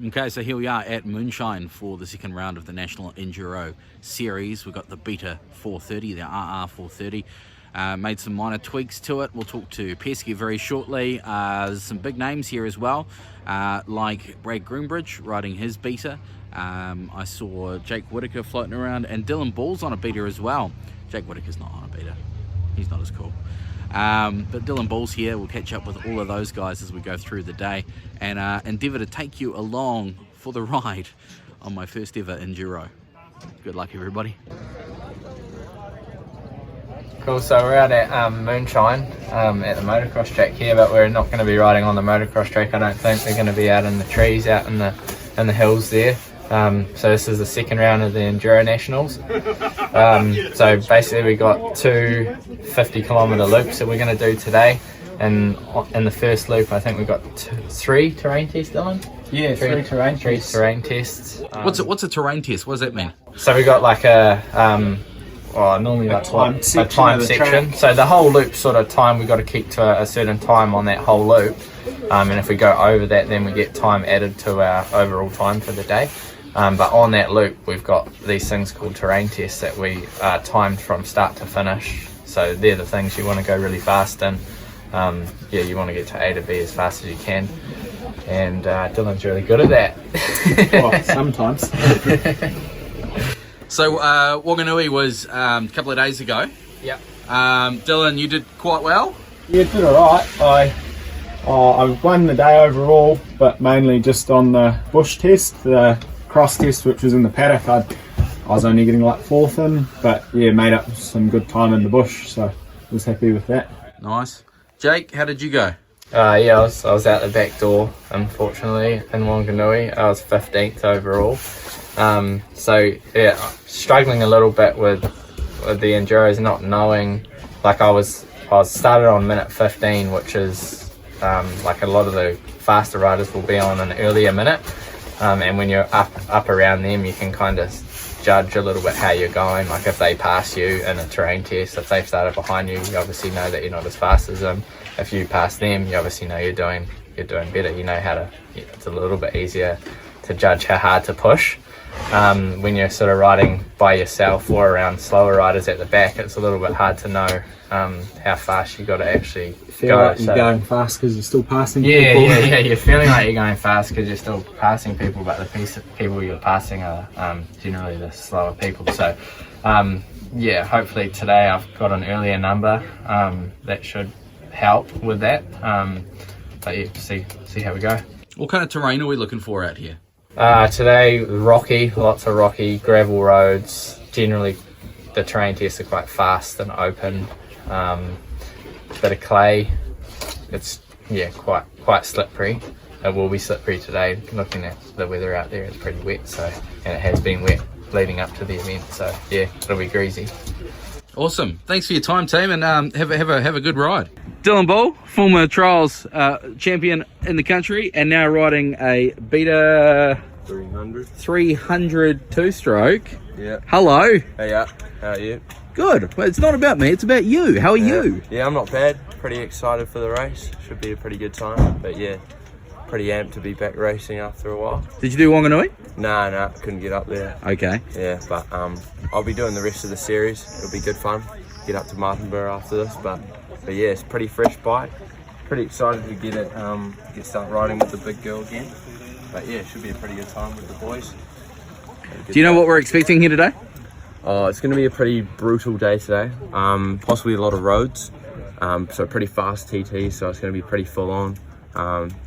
Okay, so here we are at Moonshine for the second round of the National Enduro Series. We've got the Beta 430, the RR 430. Made some minor tweaks to it. We'll talk to Pesky very shortly. There's some big names here as well, like Brad Groombridge riding his Beta. I saw Jake Whittaker floating around, and Dylan Ball's on a Beta as well. Jake Whittaker's not on a Beta. He's not as cool. But Dylan Ball's here. We'll catch up with all of those guys as we go through the day and endeavour to take you along for the ride on my first ever Enduro. Good luck, everybody. Cool, so we're out at Moonshine at the motocross track here, but we're not going to be riding on the motocross track, I don't think. We're going to be out in the trees, out in the hills there. So this is the second round of the Enduro Nationals. So basically we got two 50-kilometre loops that we're going to do today, and in the first loop I think we got three terrain tests, Dylan? Yeah, three terrain tests. What's a terrain test? What does that mean? So we got like normally a time section. So the whole loop sort of time, we got to keep to a certain time on that whole loop, and if we go over that, then we get time added to our overall time for the day. But on that loop, we've got these things called terrain tests that we timed from start to finish. So they're the things you want to go really fast in. You want to get to A to B as fast as you can. And Dylan's really good at that. Well, sometimes. So Wanganui was a couple of days ago. Yep. Dylan, you did quite well. Yeah, did alright. I won the day overall, but mainly just on the bush test, the cross test, which was in the paddock. I was only getting like fourth in, but yeah, made up some good time in the bush, so I was happy with that. Nice. Jake, how did you go? I was out the back door, unfortunately, in Wanganui. I was 15th overall. So yeah, struggling a little bit with the Enduros, not knowing, like I was started on minute 15, which is like a lot of the faster riders will be on an earlier minute, and when you're up around them, you can kind of judge a little bit how you're going. Like if they pass you in a terrain test, if they've started behind you, you obviously know that you're not as fast as them. If you pass them, you obviously know you're doing better. You know how to. It's a little bit easier to judge how hard to push. When you're sort of riding by yourself or around slower riders at the back, it's a little bit hard to know how fast you got to actually Feel go. like you're going fast because you're still passing people. Yeah, you're feeling like you're going fast because you're still passing people, but the people you're passing are generally the slower people. So hopefully today I've got an earlier number that should help with that. But yeah, see how we go. What kind of terrain are we looking for out here? Today, rocky, lots of rocky gravel roads. Generally, the terrain tests are quite fast and open. Bit of clay. It's quite slippery. It will be slippery today. Looking at the weather out there, it's pretty wet. And it has been wet leading up to the event. So yeah, it'll be greasy. Awesome. Thanks for your time, team, and have a good ride. Dylan Ball, former trials champion in the country, and now riding a Beta 300 two-stroke. Yeah. Hello. Hey, how are you? Good. Well, it's not about me, it's about you. How are you? Yeah, I'm not bad. Pretty excited for the race. Should be a pretty good time. But yeah, pretty amped to be back racing after a while. Did you do Wanganui? Nah, couldn't get up there. Okay. Yeah, but I'll be doing the rest of the series. It'll be good fun. Get up to Martinborough after this, but yeah, it's a pretty fresh bike. Pretty excited to get start riding with the big girl again. But yeah, it should be a pretty good time with the boys. Do you know what we're expecting here today? Oh, it's going to be a pretty brutal day today. Possibly a lot of roads. So pretty fast TT, so it's going to be pretty full on.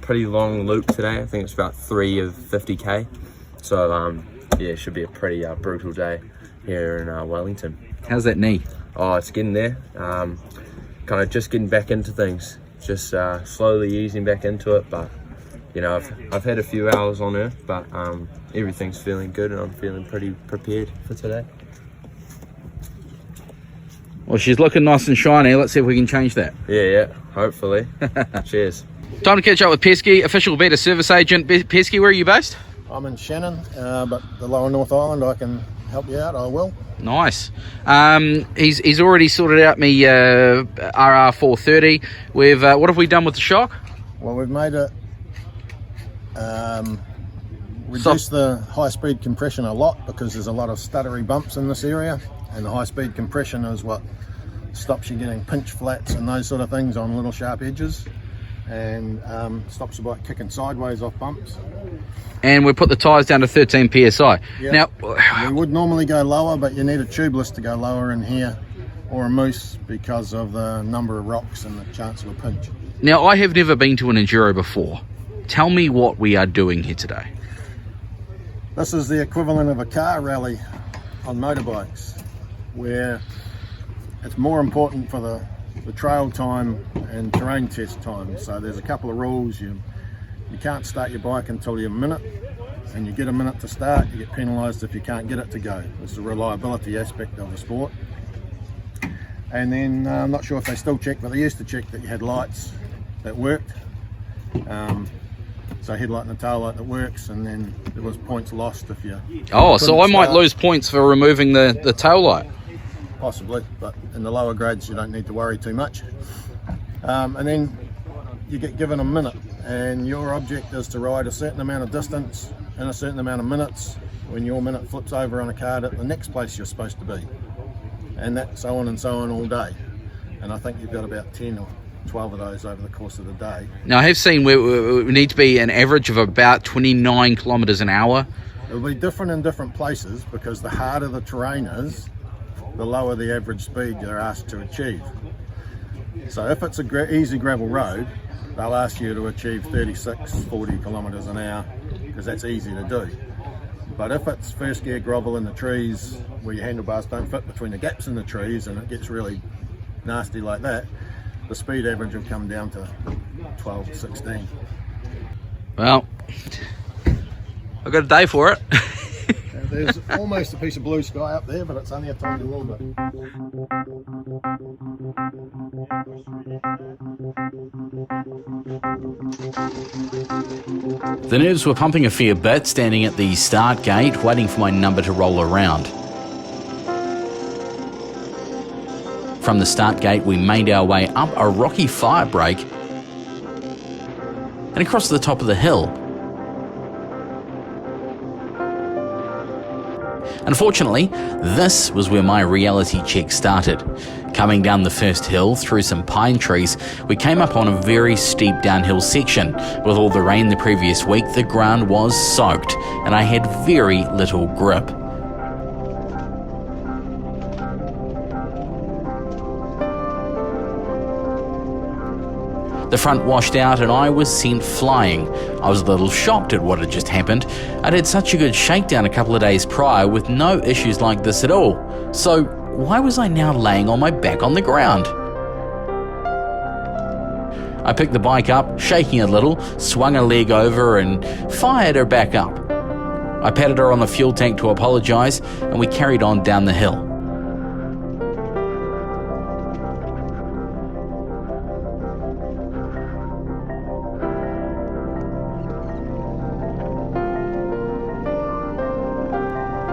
Pretty long loop today. I think it's about 3 of 50k. So yeah, it should be a pretty brutal day here in Wellington. How's that knee? Oh, it's getting there. Kind of just getting back into things. Just slowly easing back into it. But you know, I've had a few hours on Earth, but everything's feeling good, and I'm feeling pretty prepared for today. Well, she's looking nice and shiny. Let's see if we can change that. Yeah, hopefully. Cheers. Time to catch up with Pesky, official Beta service agent. Pesky, where are you based? I'm in Shannon, but the lower North Island, I can help you out, I will. Nice. He's already sorted out me RR 430. What have we done with the shock? Well, we've made it reduce the high-speed compression a lot because there's a lot of stuttery bumps in this area, and the high-speed compression is what stops you getting pinch flats and those sort of things on little sharp edges, and stops the bike kicking sideways off bumps. And we put the tyres down to 13 psi. Yep. Now, we would normally go lower, but you need a tubeless to go lower in here, or a moose, because of the number of rocks and the chance of a pinch. Now, I have never been to an Enduro before. Tell me what we are doing here today. This is the equivalent of a car rally on motorbikes, where it's more important for the trail time and terrain test time. So there's a couple of rules. You can't start your bike until you're a minute, and you get a minute to start, you get penalised if you can't get it to go. It's the reliability aspect of the sport. And then I'm not sure if they still check, but they used to check that you had lights that worked. So headlight and a tail light that works, and then there was points lost if you... Oh, so I might lose points for removing the tail light. Possibly, but in the lower grades you don't need to worry too much. And then you get given a minute, and your object is to ride a certain amount of distance in a certain amount of minutes. When your minute flips over on a card at the next place you're supposed to be. And that so on and so on all day. And I think you've got about 10 or 12 of those over the course of the day. Now, I have seen we need to be an average of about 29 kilometres an hour. It'll be different in different places, because the harder the terrain is, the lower the average speed you're asked to achieve. So if it's a easy gravel road, they'll ask you to achieve 36, 40 kilometres an hour, because that's easy to do. But if it's first gear gravel in the trees, where your handlebars don't fit between the gaps in the trees, and it gets really nasty like that, the speed average will come down to 12 or 16. Well, I've got a day for it. There's almost a piece of blue sky up there, but it's only a tiny little bit. The nerves were pumping a fair bit, standing at the start gate, waiting for my number to roll around. From the start gate, we made our way up a rocky fire break and across the top of the hill. Unfortunately, this was where my reality check started. Coming down the first hill through some pine trees, we came up on a very steep downhill section. With all the rain the previous week, the ground was soaked and I had very little grip. The front washed out and I was sent flying. I was a little shocked at what had just happened. I'd had such a good shakedown a couple of days prior with no issues like this at all. So why was I now laying on my back on the ground? I picked the bike up, shaking a little, swung a leg over and fired her back up. I patted her on the fuel tank to apologise, and we carried on down the hill.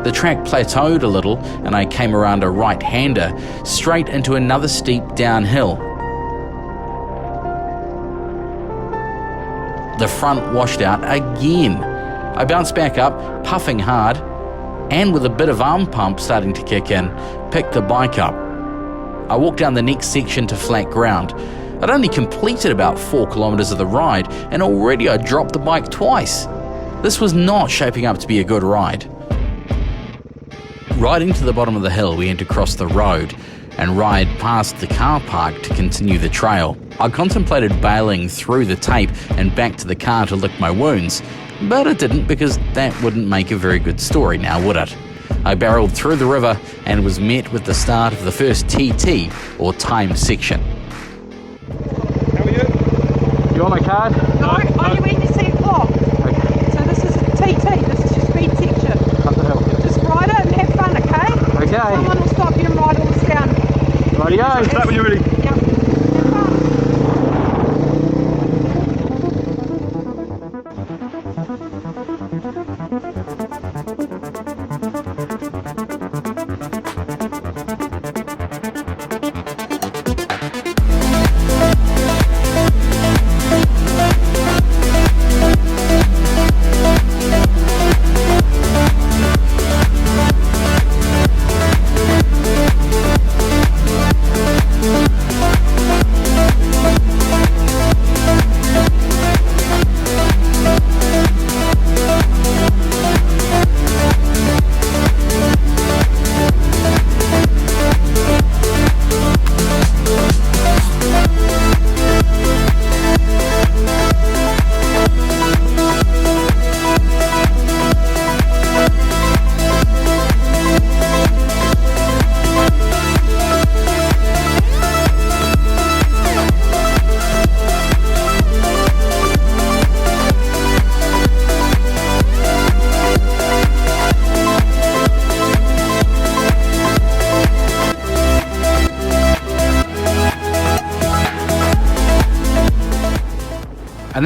The track plateaued a little and I came around a right-hander straight into another steep downhill. The front washed out again. I bounced back up, puffing hard, and with a bit of arm pump starting to kick in, picked the bike up. I walked down the next section to flat ground. I'd only completed about 4 kilometres of the ride and already I dropped the bike twice. This was not shaping up to be a good ride. Riding to the bottom of the hill, we had to cross the road and ride past the car park to continue the trail. I contemplated bailing through the tape and back to the car to lick my wounds, but I didn't because that wouldn't make a very good story now, would it? I barreled through the river and was met with the start of the first TT, or timed section. How are you? You want my card? No, only when you see a clock. Okay. So this is a TT, this is your speed section. Up the hill. Just ride it and have fun, okay? Okay. Someone will stop you and ride all this down. Rightio. Start when you're ready. Yep. Have fun.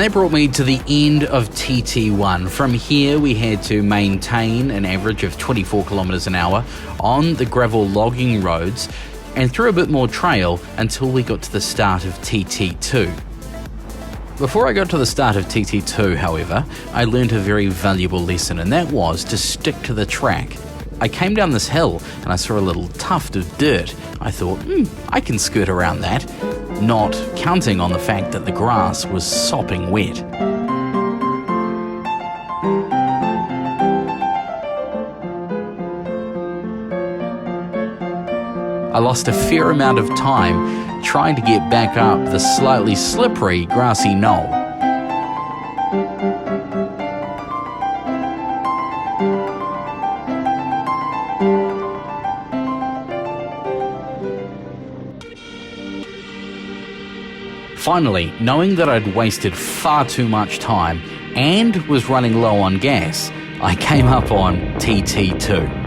that brought me to the end of TT1. From here we had to maintain an average of 24 kilometres an hour on the gravel logging roads and through a bit more trail until we got to the start of TT2. Before I got to the start of TT2, however, I learned a very valuable lesson, and that was to stick to the track. I came down this hill and I saw a little tuft of dirt. I thought, I can skirt around that, not counting on the fact that the grass was sopping wet. I lost a fair amount of time trying to get back up the slightly slippery grassy knoll. Finally, knowing that I'd wasted far too much time and was running low on gas, I came up on TT2.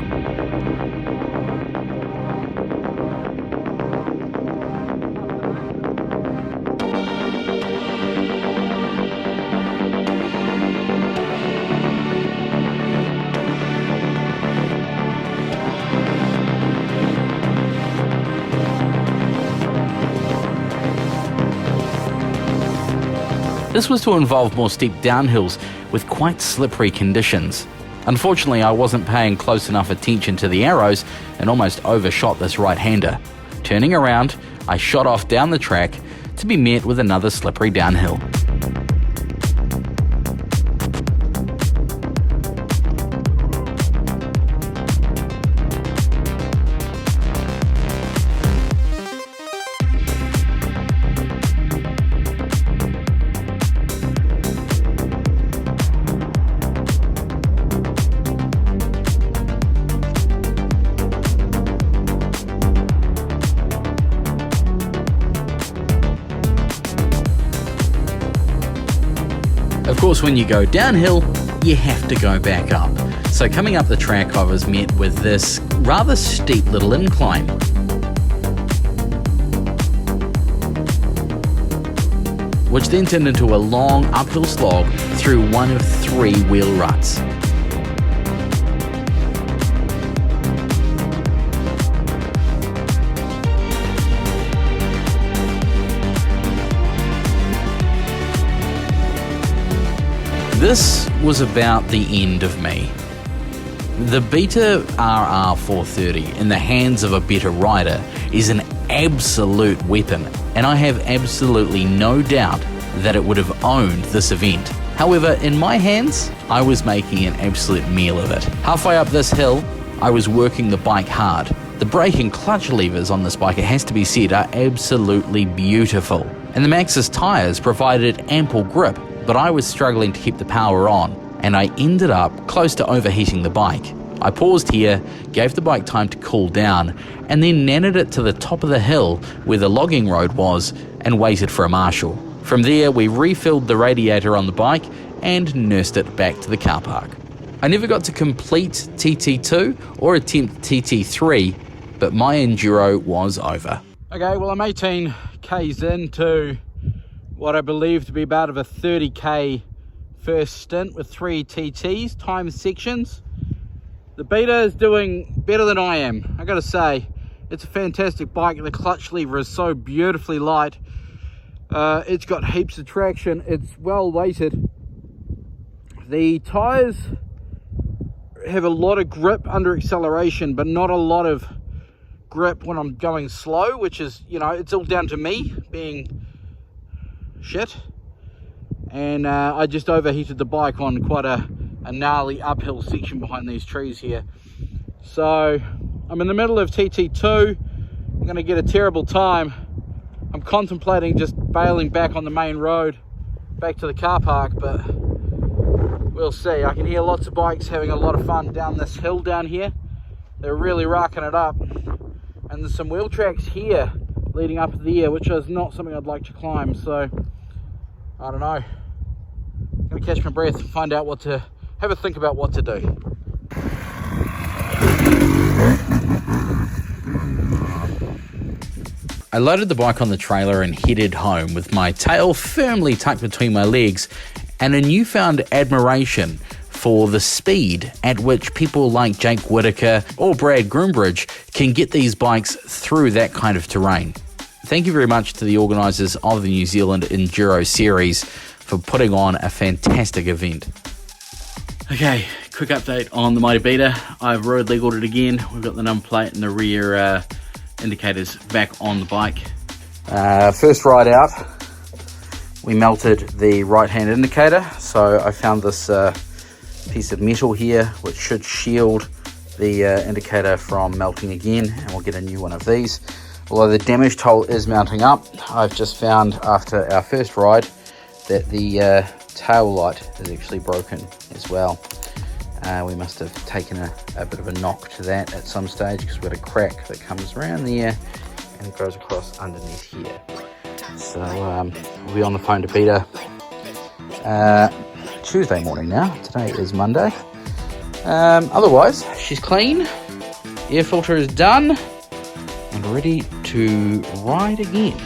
This was to involve more steep downhills with quite slippery conditions. Unfortunately, I wasn't paying close enough attention to the arrows and almost overshot this right-hander. Turning around, I shot off down the track to be met with another slippery downhill. Of course, when you go downhill, you have to go back up. So coming up the track, I was met with this rather steep little incline. Which then turned into a long uphill slog through one of 3 wheel ruts. This was about the end of me. The Beta RR430 in the hands of a better rider is an absolute weapon, and I have absolutely no doubt that it would have owned this event. However, in my hands, I was making an absolute meal of it. Halfway up this hill, I was working the bike hard. The brake and clutch levers on this bike, it has to be said, are absolutely beautiful. And the Maxxis tyres provided ample grip, but I was struggling to keep the power on, and I ended up close to overheating the bike. I paused here, gave the bike time to cool down, and then nannered it to the top of the hill where the logging road was and waited for a marshal. From there, we refilled the radiator on the bike and nursed it back to the car park. I never got to complete TT2 or attempt TT3, but my Enduro was over. Okay, well I'm 18 Ks into what I believe to be about of a 30k first stint with 3 TTs, time sections. The Beta is doing better than I am, I gotta say. It's a fantastic bike. The clutch lever is so beautifully light. It's got heaps of traction. It's well weighted. The tyres have a lot of grip under acceleration, but not a lot of grip when I'm going slow, which is, you know, it's all down to me being shit. And I just overheated the bike on quite a gnarly uphill section behind these trees here. So I'm in the middle of TT2. I'm gonna get a terrible time. I'm contemplating just bailing back on the main road back to the car park, but we'll see. I can hear lots of bikes having a lot of fun down this hill down here. They're really rocking it up, and there's some wheel tracks here leading up there, which is not something I'd like to climb. So I don't know, I'm gonna catch my breath and find out have a think about what to do. I loaded the bike on the trailer and headed home with my tail firmly tucked between my legs and a newfound admiration for the speed at which people like Jake Whittaker or Brad Groombridge can get these bikes through that kind of terrain. Thank you very much to the organisers of the New Zealand Enduro Series for putting on a fantastic event. Okay, quick update on the Mighty Beta. I've road legaled it again. We've got the number plate and the rear indicators back on the bike. First ride out, we melted the right hand indicator. So I found this piece of metal here which should shield the indicator from melting again, and we'll get a new one of these. Although the damage toll is mounting up, I've just found after our first ride that the tail light is actually broken as well. We must have taken a bit of a knock to that at some stage, because we've got a crack that comes around there and it goes across underneath here. So we'll be on the phone to Beta Tuesday morning now. Today is Monday. Otherwise, she's clean, air filter is done, and ready to ride again.